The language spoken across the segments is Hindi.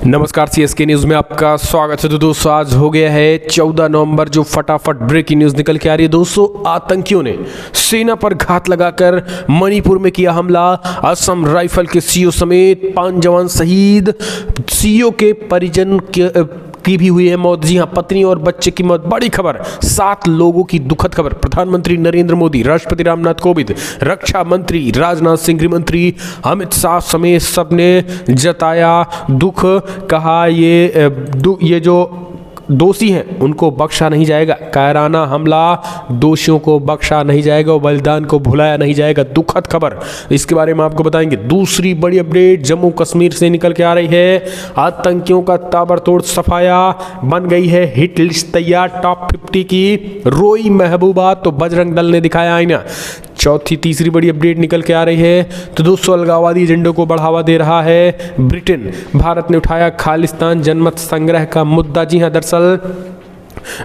नमस्कार, सीएसके न्यूज़ में आपका स्वागत है। तो दोस्तों आज हो गया है 14 नवंबर, जो फटाफट ब्रेकिंग न्यूज़ निकल के आ रही है। दोस्तों आतंकियों ने सेना पर घात लगाकर मणिपुर में किया हमला, असम राइफल के सीईओ समेत 5 जवान शहीद, सीईओ के परिजन की भी हुई है मौत। जी हां, पत्नी और बच्चे की मौत। बड़ी खबर, 7 लोगों की दुखद खबर। प्रधानमंत्री नरेंद्र मोदी, राष्ट्रपति रामनाथ कोविंद, रक्षा मंत्री राजनाथ सिंह, गृह मंत्री अमित शाह समेत सबने जताया दुख। कहा ये जो दोषी हैं उनको बख्शा नहीं जाएगा। कायराना हमला, दोषियों को बख्शा नहीं जाएगा, बलिदान को भुलाया नहीं जाएगा। दुखद खबर, इसके बारे में आपको बताएंगे। दूसरी बड़ी अपडेट जम्मू कश्मीर से निकल के आ रही है। आतंकियों का ताबड़तोड़ सफाया, बन गई है हिट लिस्ट तैयार टॉप 50 की। रोई महबूबा तो बजरंग दल ने दिखाया आईना। तीसरी बड़ी अपडेट निकल के आ रही है। तो दोस्तों अलगाववादी एजेंडे को बढ़ावा दे रहा है ब्रिटेन। भारत ने उठाया खालिस्तान जनमत संग्रह का मुद्दा। जी हां, दरअसल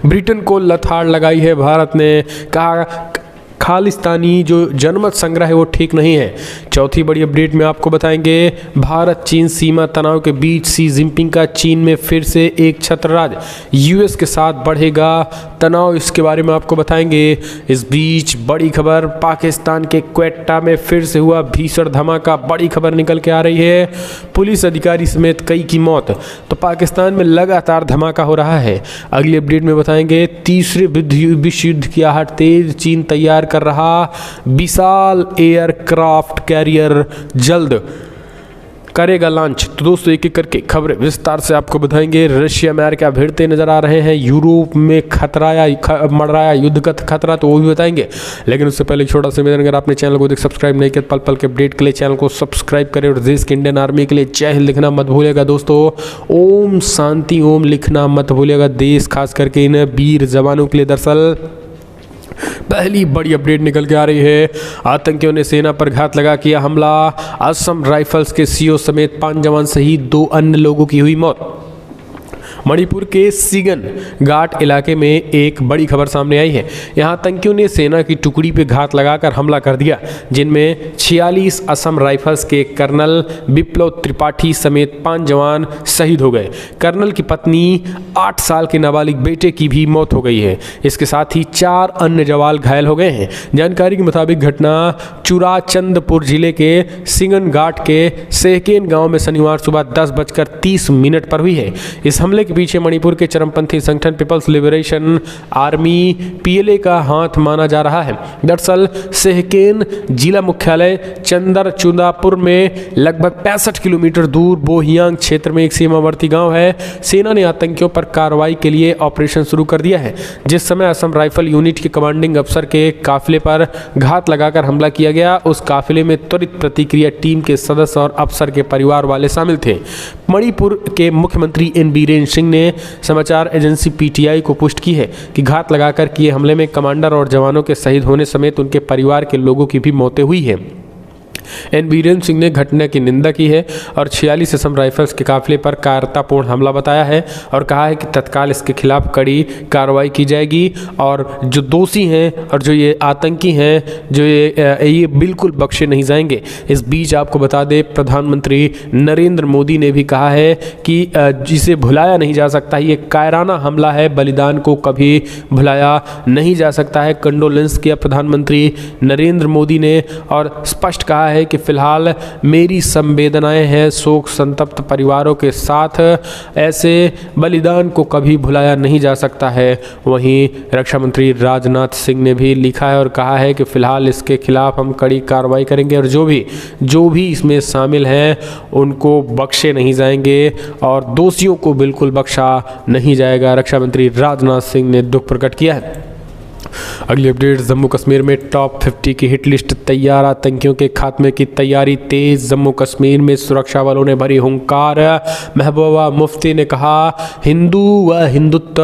ब्रिटेन को लताड़ लगाई है भारत ने। कहा खालिस्तानी जो जनमत संग्रह है वो ठीक नहीं है। चौथी बड़ी अपडेट में आपको बताएंगे भारत चीन सीमा तनाव के बीच शी जिनपिंग का चीन में फिर से एक छत्रराज, यूएस के साथ बढ़ेगा तनाव। इसके बारे में आपको बताएंगे। इस बीच बड़ी खबर, पाकिस्तान के क्वेटा में फिर से हुआ भीषण धमाका। बड़ी खबर निकल के आ रही है, पुलिस अधिकारी समेत कई की मौत। तो पाकिस्तान में लगातार धमाका हो रहा है। अगली अपडेट में बताएंगे तीसरे विश्व युद्ध की आहट तेज, चीन तैयार कर रहा विशाल एयरक्राफ्ट कैरियर जल्द करेगा लॉन्च। तो दोस्तों एक एक करके खबरें विस्तार से आपको बताएंगे। रशिया अमेरिका भिड़ते नजर आ रहे हैं। यूरोप में मंडराया युद्ध का खतरा, तो वो भी बताएंगे। लेकिन उससे पहले छोटा सा निवेदन, अगर आपने चैनल को सब्सक्राइब नहीं किया, पल पल के अपडेट के लिए चैनल को सब्सक्राइब करें। और देश की इंडियन आर्मी के लिए जय हिंद लिखना मत भूलिएगा दोस्तों। ओम शांति ओम लिखना मत भूलिएगा। देश खास करके इन वीर जवानों के लिए। दरअसल पहली बड़ी अपडेट निकल के आ रही है, आतंकियों ने सेना पर घात लगा किया हमला, असम राइफल्स के सीईओ समेत 5 जवान शहीद, 2 अन्य लोगों की हुई मौत। मणिपुर के सिगन घाट इलाके में एक बड़ी खबर सामने आई है। यहाँ आतंकियों ने सेना की टुकड़ी पे घात लगाकर हमला कर दिया, जिनमें 46 असम राइफल्स के कर्नल विप्लव त्रिपाठी समेत 5 जवान शहीद हो गए। कर्नल की पत्नी 8 साल के नाबालिग बेटे की भी मौत हो गई है। इसके साथ ही 4 अन्य जवान घायल हो गए हैं। जानकारी के मुताबिक घटना चुराचंदपुर जिले के सिगन घाट के सेहकेन गाँव में शनिवार सुबह 10:30 पर हुई है। इस हमले पीछे मणिपुर के चरमपंथी संगठन पीपल्स लिबरेशन आर्मी पीएलए का हाथ माना जा रहा है। दरअसल सेहकेन जिला मुख्यालय चंदरचुंदापुर में लगभग 65 किलोमीटर दूर बोहियांग क्षेत्र में एक सीमावर्ती गांव है। सेना ने आतंकियों पर कार्रवाई के लिए ऑपरेशन शुरू कर दिया है। जिस समय असम राइफल यूनिट के कमांडिंग अफसर के काफिले पर घात लगाकर हमला किया गया, उस काफिले में त्वरित प्रतिक्रिया टीम के सदस्य और अफसर के परिवार वाले शामिल थे। मणिपुर के मुख्यमंत्री एन बीरेन सिंह ने समाचार एजेंसी पीटीआई को पुष्टि की है कि घात लगाकर किए हमले में कमांडर और जवानों के शहीद होने समेत उनके परिवार के लोगों की भी मौतें हुई है। एन बीरेन सिंह ने घटना की निंदा की है और 46 असम राइफल्स के काफिले पर कायरतापूर्ण हमला बताया है और कहा है कि तत्काल इसके खिलाफ कड़ी कार्रवाई की जाएगी और जो दोषी हैं और जो ये आतंकी हैं, जो ये बिल्कुल बख्शे नहीं जाएंगे। इस बीच आपको बता दें, प्रधानमंत्री नरेंद्र मोदी ने भी कहा है कि जिसे भुलाया नहीं जा सकता, ये कायराना हमला है, बलिदान को कभी भुलाया नहीं जा सकता है। कंडोलेंस किया प्रधानमंत्री नरेंद्र मोदी ने और स्पष्ट कहा है कि फिलहाल मेरी संवेदनाएं हैं शोक संतप्त परिवारों के साथ, ऐसे बलिदान को कभी भुलाया नहीं जा सकता है। वहीं रक्षा मंत्री राजनाथ सिंह ने भी लिखा है और कहा है कि फिलहाल इसके खिलाफ हम कड़ी कार्रवाई करेंगे और जो भी इसमें शामिल हैं उनको बख्शे नहीं जाएंगे और दोषियों को बिल्कुल बख्शा नहीं जाएगा। रक्षा मंत्री राजनाथ सिंह ने दुख प्रकट किया है। अगली अपडेट, जम्मू कश्मीर में टॉप 50 की हिट लिस्ट तैयार, आतंकियों के खात्मे की तैयारी तेज। जम्मू कश्मीर में सुरक्षा बलों ने भरी हुंकार। महबूबा मुफ्ती ने कहा हिंदू व हिंदुत्व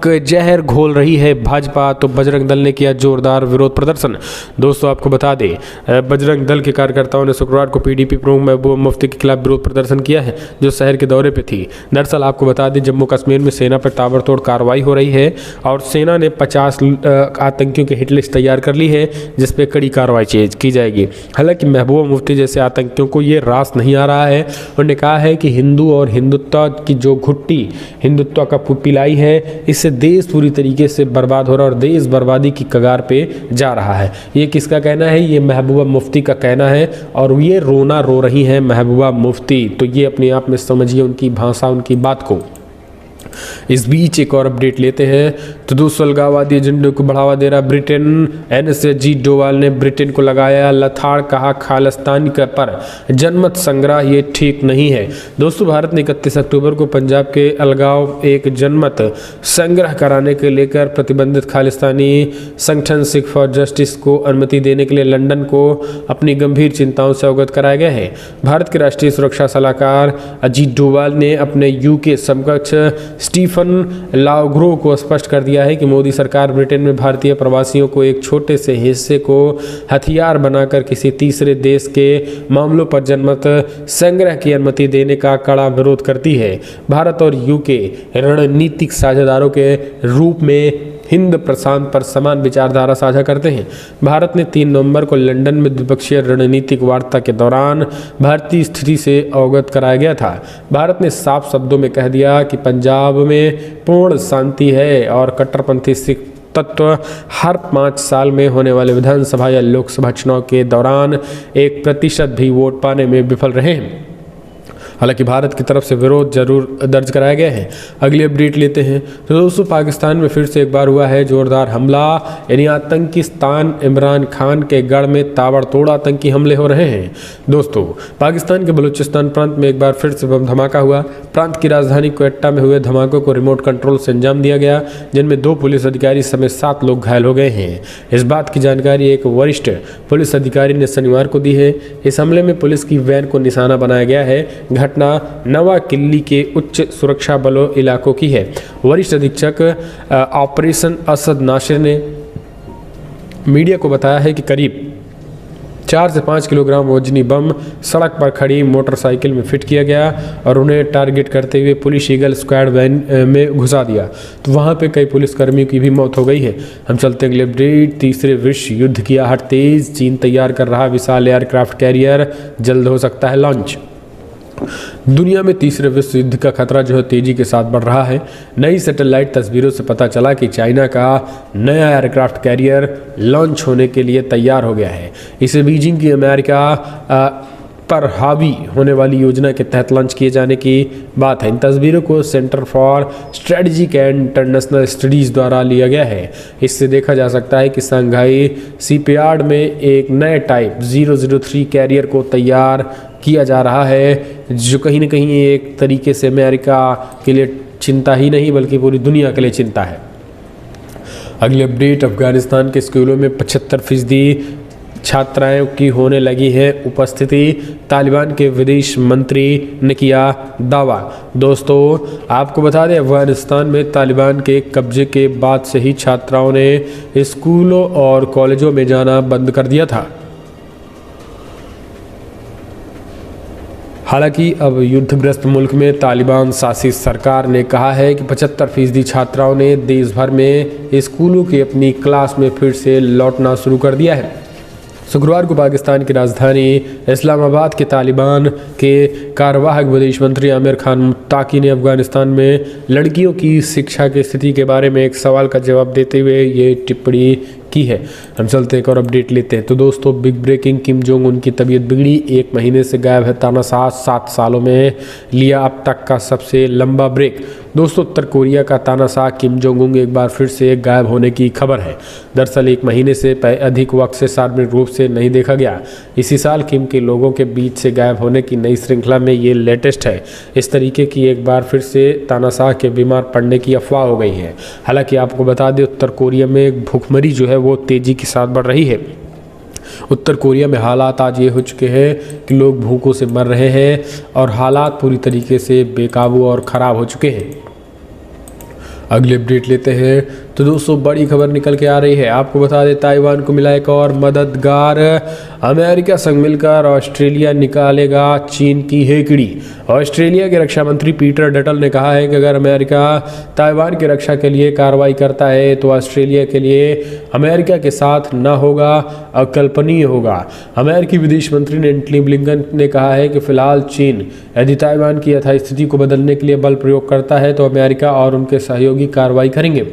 के जहर घोल रही है भाजपा, तो बजरंग दल ने किया जोरदार विरोध प्रदर्शन। दोस्तों आपको बता दें, बजरंग दल के कार्यकर्ताओं ने शुक्रवार को पीडीपी प्रमुख महबूबा मुफ्ती के खिलाफ विरोध प्रदर्शन किया है, जो शहर के दौरे पर थी। दरअसल आपको बता दें, जम्मू कश्मीर में सेना पर ताबड़तोड़ कार्रवाई हो रही है और सेना ने आतंकियों की हिट लिस्ट तैयार कर ली है, जिस पे कड़ी कार्रवाई की जाएगी। हालांकि महबूबा मुफ्ती जैसे आतंकियों को ये रास नहीं आ रहा है। उन्होंने कहा है कि हिंदू और हिंदुत्व की जो घुट्टी हिंदुत्व का पिलाई है, इससे देश पूरी तरीके से बर्बाद हो रहा है और देश बर्बादी की कगार पे जा रहा है। ये किसका कहना है? ये महबूबा मुफ्ती का कहना है और ये रोना रो रही हैं महबूबा मुफ्ती। तो ये अपने आप में समझिए उनकी भाषा, उनकी बात को। इस बीच एक और अपडेट लेते हैं। तो दोस्तों, अलगाववादी एजेंडे को बढ़ावा दे रहा ब्रिटेन। अजीत डोवाल ने ब्रिटेन को लगाया लथाड़, कहा खालिस्तानी पर जनमत संग्रह ये ठीक नहीं है। दोस्तों, भारत ने 31 अक्टूबर को पंजाब के अलगाव एक जनमत संग्रह कराने के लेकर प्रतिबंधित खालिस्तानी संगठन सिख फॉर जस्टिस को अनुमति देने के लिए लंदन को अपनी गंभीर चिंताओं से अवगत कराया गया है। भारत के राष्ट्रीय सुरक्षा सलाहकार अजीत डोवाल ने अपने यूके समकक्ष स्टीफन लाउग्रो को स्पष्ट कर दिया है कि मोदी सरकार ब्रिटेन में भारतीय प्रवासियों को एक छोटे से हिस्से को हथियार बनाकर किसी तीसरे देश के मामलों पर जनमत संग्रह की अनुमति देने का कड़ा विरोध करती है। भारत और यूके रणनीतिक साझेदारों के रूप में हिंद प्रशांत पर समान विचारधारा साझा करते हैं। भारत ने 3 नवंबर को लंदन में द्विपक्षीय रणनीतिक वार्ता के दौरान भारतीय स्थिति से अवगत कराया गया था। भारत ने साफ शब्दों में कह दिया कि पंजाब में पूर्ण शांति है और कट्टरपंथी सिख तत्व हर 5 साल में होने वाले विधानसभा या लोकसभा चुनाव के दौरान 1% भी वोट पाने में विफल रहे हैं। हालांकि भारत की तरफ से विरोध जरूर दर्ज कराया गया है। अगली अपडेट लेते हैं। तो दोस्तों, पाकिस्तान में फिर से एक बार हुआ है जोरदार हमला, यानी आतंकिस्तान इमरान खान के गढ़ में ताबड़तोड़ आतंकी हमले हो रहे हैं। दोस्तों, पाकिस्तान के बलूचिस्तान प्रांत में एक बार फिर से बम धमाका हुआ। प्रांत की राजधानी क्वेटा में हुए धमाकों को रिमोट कंट्रोल से अंजाम दिया गया, जिनमें 2 पुलिस अधिकारी समेत 7 लोग घायल हो गए हैं। इस बात की जानकारी एक वरिष्ठ पुलिस अधिकारी ने शनिवार को दी है। इस हमले में पुलिस की वैन को निशाना बनाया गया है। घटना नवा किल्ली के उच्च सुरक्षा बलों इलाकों की है। वरिष्ठ अधीक्षक ऑपरेशन असद नासिर ने मीडिया को बताया है कि करीब 4 से 5 किलोग्राम वजनी बम सड़क पर खड़ी मोटरसाइकिल में फिट किया गया और उन्हें टारगेट करते हुए पुलिस ईगल स्क्वाड वैन में घुसा दिया। तो वहाँ पे कई पुलिसकर्मियों की भी मौत हो गई है। हम चलते हैं अगले अपडेट। तीसरे विश्व युद्ध की आहट तेज, चीन तैयार कर रहा विशाल एयरक्राफ्ट कैरियर, जल्द हो सकता है लॉन्च। दुनिया में तीसरे विश्व युद्ध का खतरा जो है तेजी के साथ बढ़ रहा है। नई सैटेलाइट तस्वीरों से पता चला कि चाइना का नया एयरक्राफ्ट कैरियर लॉन्च होने के लिए तैयार हो गया है। इसे बीजिंग की अमेरिका पर हावी होने वाली योजना के तहत लॉन्च किए जाने की बात है। इन तस्वीरों को centre for strategic and international studies द्वारा लिया गया है। इससे देखा जा सकता है कि शंघाई शिपयार्ड में एक नए टाइप 003 कैरियर को तैयार किया जा रहा है, जो कहीं ना कहीं एक तरीके से अमेरिका के लिए चिंता ही नहीं बल्कि पूरी दुनिया के लिए चिंता है। अगली अपडेट, अफगानिस्तान के स्कूलों में 75% छात्राओं की होने लगी है उपस्थिति, तालिबान के विदेश मंत्री ने किया दावा। दोस्तों, आपको बता दें अफगानिस्तान में तालिबान के कब्जे के बाद से ही छात्राओं ने स्कूलों और कॉलेजों में जाना बंद कर दिया था। हालांकि अब युद्धग्रस्त मुल्क में तालिबान शासित सरकार ने कहा है कि 75% छात्राओं ने देश भर में स्कूलों की अपनी क्लास में फिर से लौटना शुरू कर दिया है। शुक्रवार को पाकिस्तान की राजधानी इस्लामाबाद के तालिबान के कार्यवाहक विदेश मंत्री आमिर खान मुत्ताकी ने अफगानिस्तान में लड़कियों की शिक्षा की स्थिति के बारे में एक सवाल का जवाब देते हुए ये टिप्पणी की है। हम चलते हैं एक और अपडेट लेते हैं। तो दोस्तों, big breaking, Kim Jong Un की तबीयत बिगड़ी, 1 महीने से गायब है तानाशाह, 7 सालों में लिया अब तक का सबसे लंबा ब्रेक। दोस्तों, उत्तर कोरिया का तानाशाह किम जोंग उन एक बार फिर से गायब होने की खबर है। दरअसल 1 महीने से अधिक वक्त से सार्वजनिक रूप से नहीं देखा गया। इसी साल किम के लोगों के बीच से गायब होने की नई श्रृंखला में ये लेटेस्ट है। इस तरीके की एक बार फिर से तानाशाह के बीमार पड़ने की अफवाह हो गई है। हालांकि आपको बता दें, उत्तर कोरिया में भूखमरी जो है वो तेजी के साथ बढ़ रही है। उत्तर कोरिया में हालात आज ये हो चुके हैं कि लोग भूखों से मर रहे हैं और हालात पूरी तरीके से बेकाबू और ख़राब हो चुके हैं। अगले अपडेट लेते हैं। तो दोस्तों बड़ी खबर निकल के आ रही है, आपको बता दें ताइवान को मिला एक और मददगार। अमेरिका संग मिलकर ऑस्ट्रेलिया निकालेगा चीन की हेकड़ी। ऑस्ट्रेलिया के रक्षा मंत्री पीटर डटल ने कहा है कि अगर अमेरिका ताइवान की रक्षा के लिए कार्रवाई करता है तो ऑस्ट्रेलिया के लिए अमेरिका के साथ न होगा, अकल्पनीय होगा। अमेरिकी विदेश मंत्री एंटनी ब्लिंकन ने कहा है कि फिलहाल चीन यदि ताइवान की यथास्थिति को बदलने के लिए बल प्रयोग करता है तो अमेरिका और उनके सहयोगी कार्रवाई करेंगे।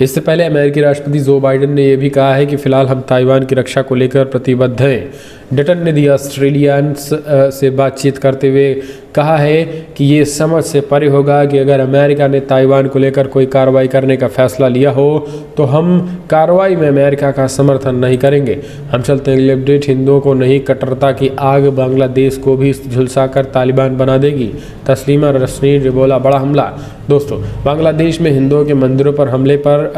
इससे पहले अमेरिकी राष्ट्रपति जो बाइडेन ने यह भी कहा है कि फिलहाल हम ताइवान की रक्षा को लेकर प्रतिबद्ध हैं। डटन ने दी ऑस्ट्रेलियंस से बातचीत करते हुए कहा है कि ये समझ से परे होगा कि अगर अमेरिका ने ताइवान को लेकर कोई कार्रवाई करने का फैसला लिया हो तो हम कार्रवाई में अमेरिका का समर्थन नहीं करेंगे। हम चलते हैं अगले अपडेट। हिंदुओं को नहीं, कट्टरता की आग बांग्लादेश को भी झुलसाकर तालिबान बना देगी। तस्लीमा रसनी ने बोला बड़ा हमला। दोस्तों बांग्लादेश में हिंदुओं के मंदिरों पर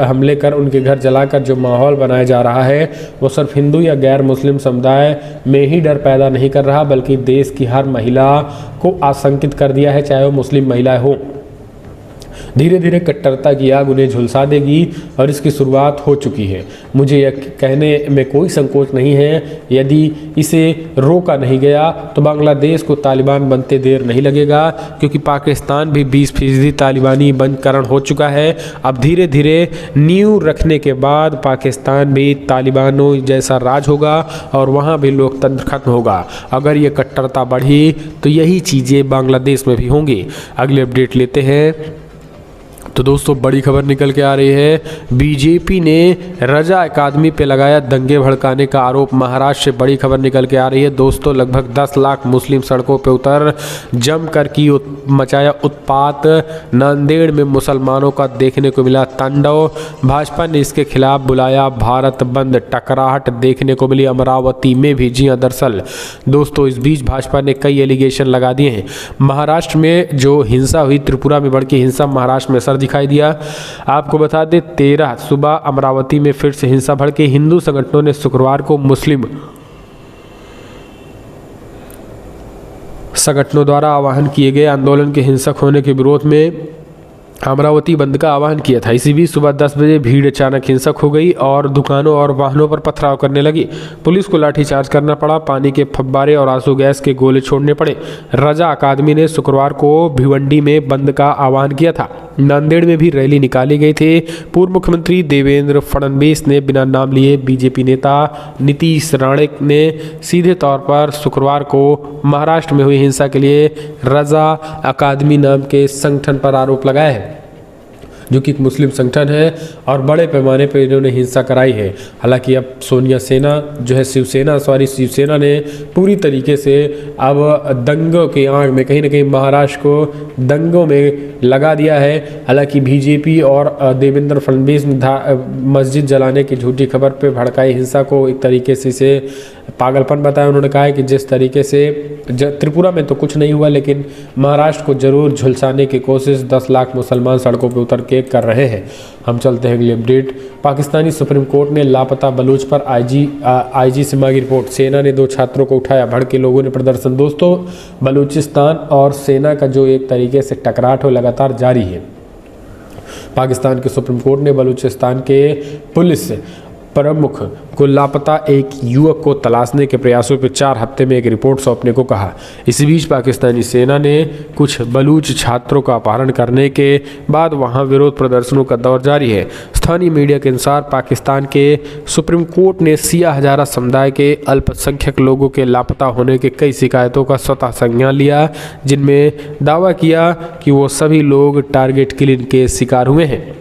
हमले कर उनके घर जलाकर जो माहौल बनाया जा रहा है वो सिर्फ हिंदू या गैर मुस्लिम समुदाय में ही डर पैदा नहीं कर रहा बल्कि देश की हर महिला को आशंकित कर दिया है, चाहे वो मुस्लिम महिला हो। धीरे धीरे कट्टरता की आग उन्हें झुलसा देगी और इसकी शुरुआत हो चुकी है। मुझे यह कहने में कोई संकोच नहीं है, यदि इसे रोका नहीं गया तो बांग्लादेश को तालिबान बनते देर नहीं लगेगा, क्योंकि पाकिस्तान भी 20% तालिबानी बनकरण हो चुका है। अब धीरे धीरे नींव रखने के बाद पाकिस्तान भी तालिबानों जैसा राज होगा और वहाँ भी लोकतंत्र खत्म होगा। अगर ये कट्टरता बढ़ी तो यही चीज़ें बांग्लादेश में भी होंगी। अगले अपडेट लेते हैं। तो दोस्तों बड़ी खबर निकल के आ रही है, बीजेपी ने रजा अकादमी पे लगाया दंगे भड़काने का आरोप। महाराष्ट्र से बड़ी खबर निकल के आ रही है। दोस्तों लगभग 10 लाख मुस्लिम सड़कों पे उतर जमकर की मचाया उत्पात। नांदेड़ में मुसलमानों का देखने को मिला तांडव। भाजपा ने इसके खिलाफ बुलाया भारत बंद। टकराहट देखने को मिली अमरावती में भी। जी हाँ, दरअसल दोस्तों इस बीच भाजपा ने कई एलिगेशन लगा दिए हैं। महाराष्ट्र में जो हिंसा हुई, त्रिपुरा में भड़की हिंसा महाराष्ट्र में दिखाई दिया। आपको बता दें 13 सुबह अमरावती में फिर से हिंसा भड़की। हिंदू संगठनों ने शुक्रवार को मुस्लिम संगठनों द्वारा आह्वान किए गए आंदोलन के हिंसक होने के विरोध में अमरावती बंद का आह्वान किया था। इसी बीच सुबह 10 बजे भीड़ अचानक हिंसक हो गई और दुकानों और वाहनों पर पथराव करने लगी। पुलिस को लाठीचार्ज करना पड़ा, पानी के फव्वारे और आंसू गैस के गोले छोड़ने पड़े। रजा अकादमी ने शुक्रवार को भिवंडी में बंद का आह्वान किया था। नांदेड़ में भी रैली निकाली गई थी। पूर्व मुख्यमंत्री देवेंद्र फडणवीस ने बिना नाम लिए बीजेपी नेता नीतीश राणे ने सीधे तौर पर शुक्रवार को महाराष्ट्र में हुई हिंसा के लिए रजा अकादमी नाम के संगठन पर आरोप लगाया है, जो कि एक मुस्लिम संगठन है और बड़े पैमाने पर इन्होंने हिंसा कराई है। हालांकि अब शिवसेना ने पूरी तरीके से अब दंगों की आग में कहीं ना कहीं महाराष्ट्र को दंगों में लगा दिया है। हालांकि बीजेपी और देवेंद्र फडणवीस ने मस्जिद जलाने की झूठी खबर पे भड़काई हिंसा को एक तरीके से इसे पागलपन बताया। उन्होंने कहा है कि जिस तरीके से त्रिपुरा में तो कुछ नहीं हुआ, लेकिन महाराष्ट्र को जरूर झुलसाने की कोशिश 10 लाख मुसलमान सड़कों पर उतर के कर रहे हैं। हम चलते हैं अगले अपडेट। पाकिस्तानी सुप्रीम कोर्ट ने लापता बलूच पर आईजी से मांगी रिपोर्ट। सेना ने 2 छात्रों को उठाया, भड़के लोगों ने प्रदर्शन। दोस्तों बलूचिस्तान और सेना का जो एक तरीके से टकराट हो लगातार जारी है। पाकिस्तान के सुप्रीम कोर्ट ने बलूचिस्तान के पुलिस प्रमुख को लापता एक युवक को तलाशने के प्रयासों पर 4 हफ्ते में एक रिपोर्ट सौंपने को कहा। इसी बीच पाकिस्तानी सेना ने कुछ बलूच छात्रों का अपहरण करने के बाद वहां विरोध प्रदर्शनों का दौर जारी है। स्थानीय मीडिया के अनुसार पाकिस्तान के सुप्रीम कोर्ट ने सिया हजारा समुदाय के अल्पसंख्यक लोगों के लापता होने के कई शिकायतों का स्वतः संज्ञान लिया, जिनमें दावा किया कि वो सभी लोग टारगेट किलिंग के शिकार हुए हैं।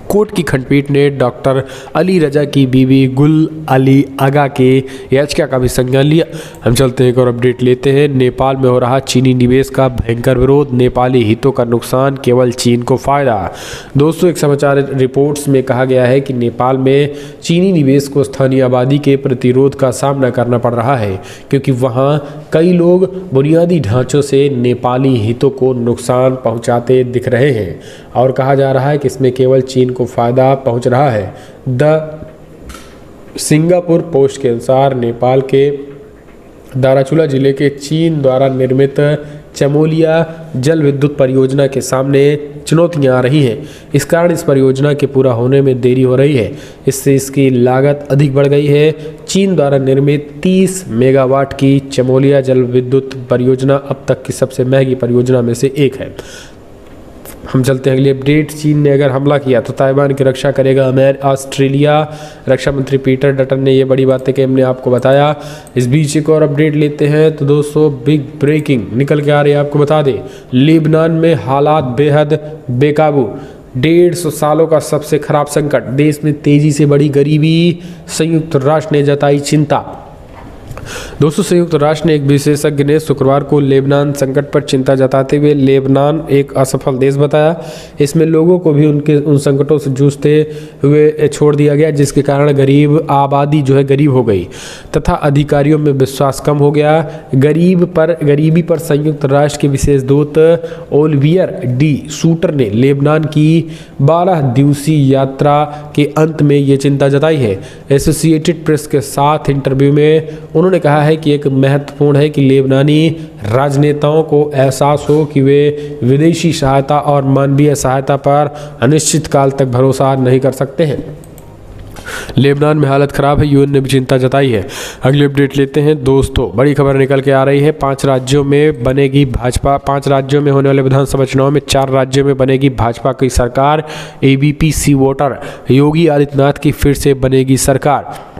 कोर्ट की खंडपीठ ने डॉक्टर अली रजा की बीवी गुल अली आगा के याचिका का भी संज्ञान लिया। हम चलते हैं एक और अपडेट लेते हैं। नेपाल में हो रहा चीनी निवेश का भयंकर विरोध, नेपाली हितों का नुकसान, केवल चीन को फायदा। दोस्तों एक समाचार रिपोर्ट्स में कहा गया है कि नेपाल में चीनी निवेश को स्थानीय आबादी के प्रतिरोध का सामना करना पड़ रहा है, क्योंकि वहाँ कई लोग बुनियादी ढांचों से नेपाली हितों को नुकसान पहुँचाते दिख रहे हैं और कहा जा रहा है कि इसमें केवल चीन को फायदा पहुंच रहा है। द सिंगापुर पोस्ट के अनुसार नेपाल के दाराचुला जिले के चीन द्वारा निर्मित चमोलिया जल विद्युत परियोजना के सामने चुनौतियां आ रही हैं। इस कारण इस परियोजना के पूरा होने में देरी हो रही है। इससे इसकी लागत अधिक बढ़ गई है। चीन द्वारा निर्मित 30 मेगावाट की चमोलिया जल विद्युत परियोजना अब तक की सबसे महंगी परियोजना में से एक है। हम चलते हैं अगली अपडेट। चीन ने अगर हमला किया तो ताइवान की रक्षा करेगा ऑस्ट्रेलिया। रक्षा मंत्री पीटर डटन ने ये बड़ी बातें कि हमने आपको बताया। इस बीच एक और अपडेट लेते हैं तो दोस्तों बिग ब्रेकिंग निकल के आ रही है, आपको बता दें लेबनान में हालात बेहद बेकाबू। 150 सालों का सबसे खराब संकट, देश में तेजी से बढ़ी गरीबी, संयुक्त राष्ट्र ने जताई चिंता। दोस्तों संयुक्त राष्ट्र ने एक विशेषज्ञ ने शुक्रवार को लेबनान संकट पर चिंता जताते हुए लेबनान एक असफल देश बताया। इसमें लोगों को भी उन संकटों से जूझते हुए छोड़ दिया गया, जिसके कारण गरीब आबादी जो है गरीब हो गई तथा अधिकारियों में विश्वास कम हो गया। गरीबी पर संयुक्त राष्ट्र के विशेष दूत ओलिवियर डी शूटर ने लेबनान की 12 दिवसीय यात्रा के अंत में ये चिंता जताई है। एसोसिएटेड प्रेस के साथ इंटरव्यू में उन्होंने कहा है कि एक महत्वपूर्ण है कि लेबनानी राजनेताओं को एहसास हो कि वे विदेशी सहायता और मानवीय सहायता पर अनिश्चित काल तक भरोसा नहीं कर सकते हैं। लेबनान में हालत खराब है, यूएन ने भी चिंता जताई है। अगली अपडेट लेते हैं दोस्तों, बड़ी खबर निकल के आ रही है। 5 राज्यों में बनेगी भाजपा। 5 राज्यों में होने वाले विधानसभा चुनाव में 4 राज्यों में बनेगी भाजपा की सरकार। एबीपी सी वोटर योगी आदित्यनाथ की फिर से बनेगी सरकार।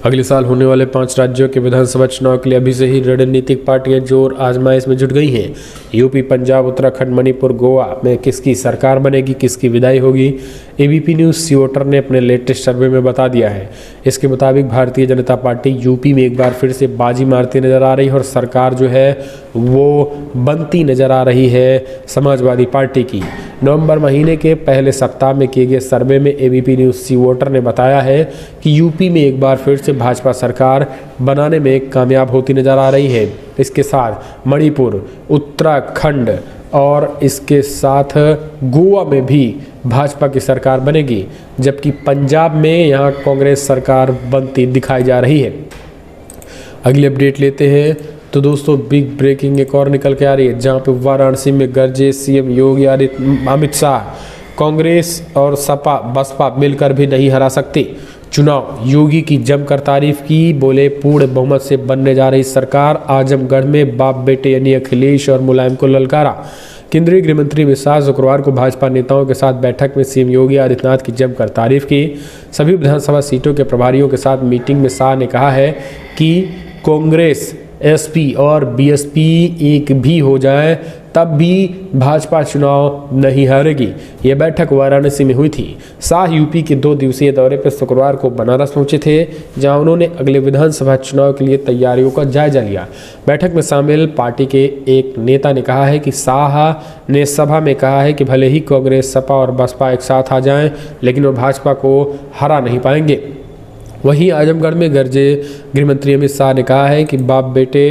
अगले साल होने वाले 5 राज्यों के विधानसभा चुनाव के लिए अभी से ही रणनीतिक पार्टियां जोर आजमाइश में जुट गई हैं। यूपी, पंजाब, उत्तराखंड, मणिपुर, गोवा में किसकी सरकार बनेगी, किसकी विदाई होगी, एबीपी न्यूज़ सी वोटर ने अपने लेटेस्ट सर्वे में बता दिया है। इसके मुताबिक भारतीय जनता पार्टी यूपी में एक बार फिर से बाजी मारती नजर आ रही है और सरकार जो है वो बनती नजर आ रही है समाजवादी पार्टी की। नवंबर महीने के पहले सप्ताह में किए गए सर्वे में एबीपी न्यूज़ सी वोटर ने बताया है कि यूपी में एक बार फिर से भाजपा सरकार बनाने में कामयाब होती नजर आ रही है। इसके साथ मणिपुर, उत्तराखंड और इसके साथ गोवा में भी भाजपा की सरकार बनेगी, जबकि पंजाब में यहाँ कांग्रेस सरकार बनती दिखाई जा रही है। अगली अपडेट लेते हैं तो दोस्तों बिग ब्रेकिंग एक और निकल के आ रही है, जहाँ पे वाराणसी में गरजे सीएम योगी अमित शाह। कांग्रेस और सपा बसपा मिलकर भी नहीं हरा सकती चुनाव, योगी की जमकर तारीफ की। बोले पूर्ण बहुमत से बनने जा रही सरकार। आजमगढ़ में बाप बेटे यानी अखिलेश और मुलायम को ललकारा। केंद्रीय गृह मंत्री अमित शाह शुक्रवार को भाजपा नेताओं के साथ बैठक में सीएम योगी आदित्यनाथ की जमकर तारीफ की। सभी विधानसभा सीटों के प्रभारियों के साथ मीटिंग में शाह ने कहा है कि कांग्रेस, एसपी और बीएसपी एक भी हो जाए तब भी भाजपा चुनाव नहीं हारेगी। यह बैठक वाराणसी में हुई थी। शाह यूपी के 2 दिवसीय दौरे पर शुक्रवार को बनारस पहुंचे थे, जहां उन्होंने अगले विधानसभा चुनाव के लिए तैयारियों का जायजा लिया। बैठक में शामिल पार्टी के एक नेता ने कहा है कि शाह ने सभा में कहा है कि भले ही कांग्रेस, सपा और बसपा एक साथ आ जाएं, लेकिन वो भाजपा को हरा नहीं पाएंगे। वहीं आजमगढ़ में गरजे गृहमंत्री अमित शाह ने कहा है कि बाप बेटे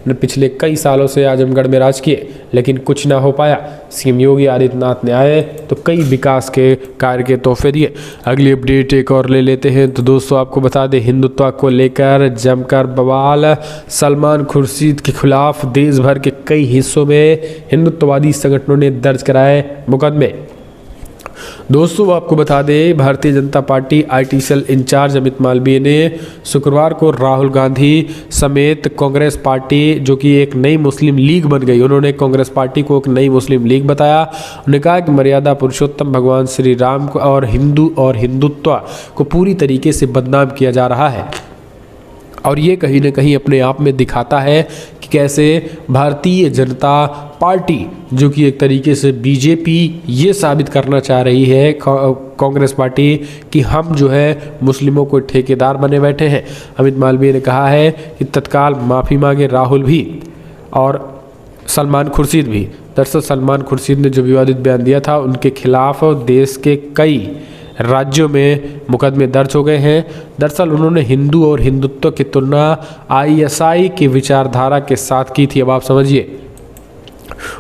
ने पिछले कई सालों से आजमगढ़ में राज किए, लेकिन कुछ ना हो पाया। सीएम योगी आदित्यनाथ ने आए तो कई विकास के कार्य के तोहफे दिए। अगली अपडेट एक और ले लेते हैं तो दोस्तों आपको बता दें हिंदुत्व को लेकर जमकर बवाल। सलमान खुर्शीद के खिलाफ देश भर के कई हिस्सों में हिंदुत्ववादी संगठनों ने दर्ज कराए मुकदमे। दोस्तों आपको बता दें Bharatiya Janata Party IT cell in-charge Amit Malviya ने शुक्रवार को राहुल गांधी समेत कांग्रेस पार्टी जो कि एक नई मुस्लिम लीग बन गई, उन्होंने कांग्रेस पार्टी को एक नई मुस्लिम लीग बताया। उन्होंने कहा कि मर्यादा पुरुषोत्तम भगवान श्री राम को और हिंदुत्व को पूरी तरीके से बदनाम किया जा रहा है और ये कहीं ना कहीं अपने आप में दिखाता है कि कैसे भारतीय जनता पार्टी जो कि एक तरीके से बीजेपी ये साबित करना चाह रही है कांग्रेस पार्टी कि हम जो है मुस्लिमों को ठेकेदार बने बैठे हैं। अमित मालवीय ने कहा है कि तत्काल माफ़ी मांगे राहुल भी और सलमान खुर्शीद भी। दरअसल सलमान खुर्शीद ने जो विवादित बयान दिया था उनके खिलाफ देश के कई राज्यों में मुकदमे दर्ज हो गए हैं। दरअसल उन्होंने हिंदू और हिंदुत्व की तुलना आईएसआई की विचारधारा के साथ की थी। अब आप समझिए,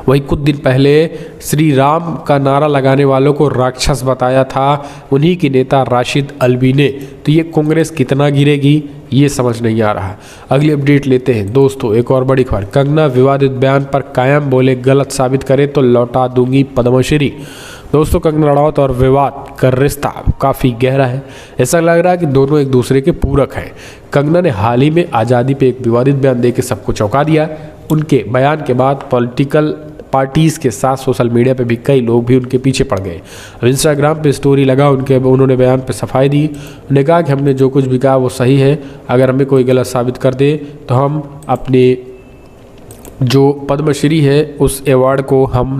वहीं कुछ दिन पहले श्री राम का नारा लगाने वालों को राक्षस बताया था उन्हीं के नेता राशिद अल्वी ने। तो ये कांग्रेस कितना गिरेगी ये समझ नहीं आ रहा। अगली अपडेट लेते हैं दोस्तों, एक और बड़ी खबर, कंगना विवादित बयान पर कायम, बोले गलत साबित करे तो लौटा दूंगी पद्मश्री। दोस्तों, कंगना रनौत और विवाद का रिश्ता काफ़ी गहरा है। ऐसा लग रहा है कि दोनों एक दूसरे के पूरक हैं। कंगना ने हाल ही में आज़ादी पे एक विवादित बयान देकर सबको चौंका दिया। उनके बयान के बाद पॉलिटिकल पार्टीज़ के साथ सोशल मीडिया पे भी कई लोग भी उनके पीछे पड़ गए। अब इंस्टाग्राम पे स्टोरी लगा उन्होंने बयान पे सफाई दी। उन्होंने कहा कि हमने जो कुछ भी कहा वो सही है, अगर हमें कोई गलत साबित कर दे तो हम अपने जो पद्मश्री है उस अवार्ड को हम